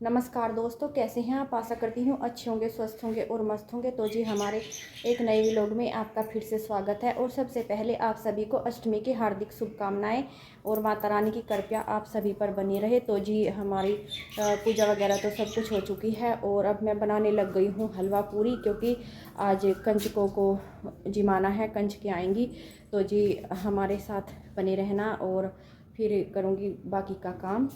नमस्कार दोस्तों, कैसे हैं आप। आशा करती हूँ अच्छे होंगे, स्वस्थ होंगे और मस्त होंगे। तो जी हमारे एक नए व्लॉग में आपका फिर से स्वागत है। और सबसे पहले आप सभी को अष्टमी की हार्दिक शुभकामनाएं और माता रानी की कृपा आप सभी पर बनी रहे। तो जी हमारी पूजा वगैरह तो सब कुछ हो चुकी है और अब मैं बनाने लग गई हूँ हलवा पूरी, क्योंकि आज कंजकों को जिमाना है, कंजकें आएंगी। तो जी हमारे साथ बने रहना और फिर करूँगी बाकी का काम।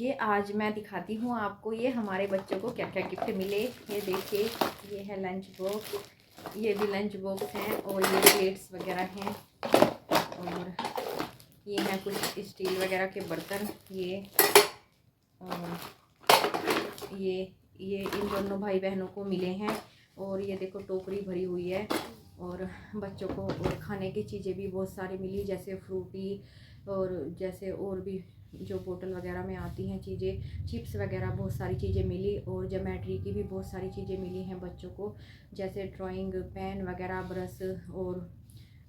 देखिए आज मैं दिखाती हूँ आपको ये हमारे बच्चों को क्या क्या गिफ्ट मिले। ये देखिए, ये है लंच बॉक्स, ये भी लंच बॉक्स हैं और ये प्लेट्स वगैरह हैं और ये हैं कुछ स्टील वगैरह के बर्तन। ये और ये इन दोनों भाई बहनों को मिले हैं। और ये देखो टोकरी भरी हुई है और बच्चों को और खाने की चीज़ें भी बहुत सारी मिली, जैसे फ्रूटी और जैसे और भी जो बोतल वगैरह में आती हैं चीज़ें, चिप्स वगैरह बहुत सारी चीज़ें मिली। और ज्योमेट्री की भी बहुत सारी चीज़ें मिली हैं बच्चों को, जैसे ड्राइंग पेन वगैरह, ब्रश और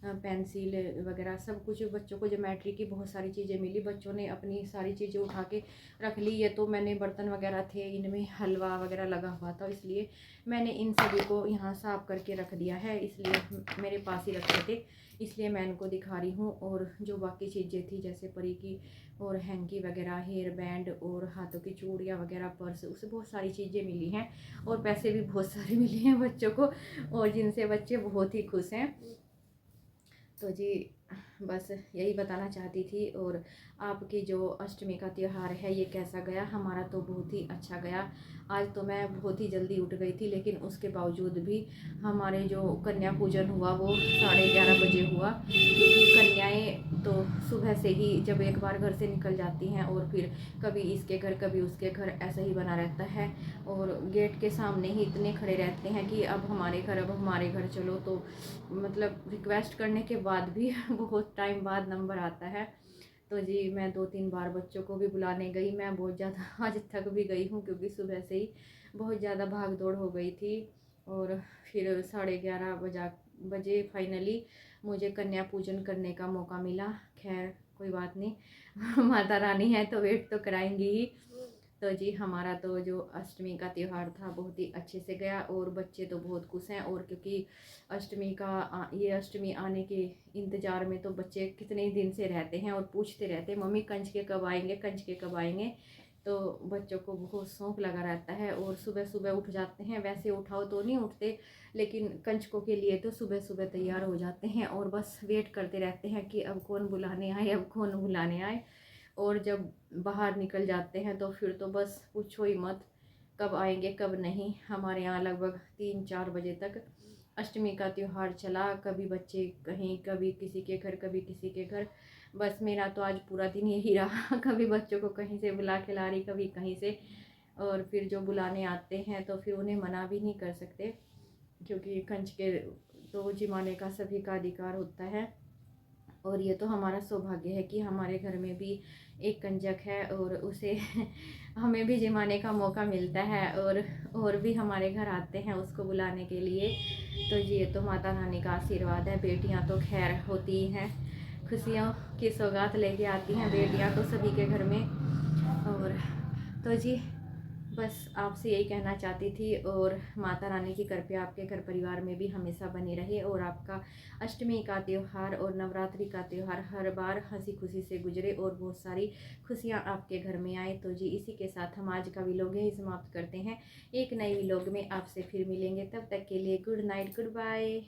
पेंसिल वगैरह सब कुछ बच्चों को ज्योमेट्री की बहुत सारी चीज़ें मिली। बच्चों ने अपनी सारी चीज़ें उठा के रख ली। ये तो मैंने बर्तन वगैरह थे, इनमें हलवा वगैरह लगा हुआ था, इसलिए मैंने इन सभी को यहाँ साफ़ करके रख दिया है, इसलिए मेरे पास ही रखे थे, इसलिए मैं इनको दिखा रही हूँ। और जो बाकी चीज़ें थी जैसे परी की और हैंकी वगैरह, हेयर बैंड और हाथों की चूड़ियाँ वगैरह, पर्स, उससे बहुत सारी चीज़ें मिली हैं और पैसे भी बहुत सारे मिले हैं बच्चों को, और जिनसे बच्चे बहुत ही खुश हैं। तो जी बस यही बताना चाहती थी। और आपकी जो अष्टमी का त्यौहार है ये कैसा गया? हमारा तो बहुत ही अच्छा गया। आज तो मैं बहुत ही जल्दी उठ गई थी, लेकिन उसके बावजूद भी हमारे जो कन्या पूजन हुआ वो 11:30 बजे हुआ, क्योंकि कन्याएं तो सुबह से ही जब एक बार घर से निकल जाती हैं और फिर कभी इसके घर कभी उसके घर ऐसा ही बना रहता है, और गेट के सामने ही इतने खड़े रहते हैं कि अब हमारे घर, अब हमारे घर चलो। तो मतलब रिक्वेस्ट करने के बाद भी बहुत टाइम बाद नंबर आता है। तो जी मैं 2-3 बार बच्चों को भी बुलाने गई। मैं बहुत ज़्यादा आज थक भी गई हूँ, क्योंकि सुबह से ही बहुत ज़्यादा भाग दौड़ हो गई थी। और फिर 11:30 बजे फाइनली मुझे कन्या पूजन करने का मौका मिला। खैर कोई बात नहीं माता रानी है तो वेट तो कराएंगी ही। तो जी हमारा तो जो अष्टमी का त्यौहार था बहुत ही अच्छे से गया और बच्चे तो बहुत खुश हैं। और क्योंकि अष्टमी का ये अष्टमी आने के इंतज़ार में तो बच्चे कितने दिन से रहते हैं और पूछते रहते हैं मम्मी कंजके कब आएंगे, कंजके कब आएंगे। तो बच्चों को बहुत शौक़ लगा रहता है और सुबह सुबह उठ जाते हैं। वैसे उठाओ तो नहीं उठते, लेकिन कंजकों के लिए तो सुबह सुबह तैयार हो जाते हैं और बस वेट करते रहते हैं कि अब कौन बुलाने आए, अब कौन बुलाने आए। और जब बाहर निकल जाते हैं तो फिर तो बस पूछो ही मत कब आएंगे कब नहीं। हमारे यहाँ लगभग 3-4 बजे तक अष्टमी का त्यौहार चला। कभी बच्चे कहीं, कभी किसी के घर, कभी किसी के घर। बस मेरा तो आज पूरा दिन यही रहा कभी बच्चों को कहीं से बुला के ला रही, कभी कहीं से। और फिर जो बुलाने आते हैं तो फिर उन्हें मना भी नहीं कर सकते, क्योंकि कंजके तो जिमाने का सभी का अधिकार होता है। और ये तो हमारा सौभाग्य है कि हमारे घर में भी एक कंजक है और उसे हमें भी जिमाने का मौका मिलता है, और भी हमारे घर आते हैं उसको बुलाने के लिए। तो ये तो माता रानी का आशीर्वाद है। बेटियां तो खैर होती ही हैं, खुशियों की सौगात लेके आती हैं बेटियां तो सभी के घर में। और तो जी बस आपसे यही कहना चाहती थी। और माता रानी की कृपा आपके घर परिवार में भी हमेशा बनी रहे और आपका अष्टमी का त्यौहार और नवरात्रि का त्यौहार हर बार हंसी खुशी से गुजरे और बहुत सारी खुशियाँ आपके घर में आए। तो जी इसी के साथ हम आज का व्लॉग यही समाप्त करते हैं। एक नए व्लॉग में आपसे फिर मिलेंगे, तब तक के लिए गुड नाइट, गुड बाय।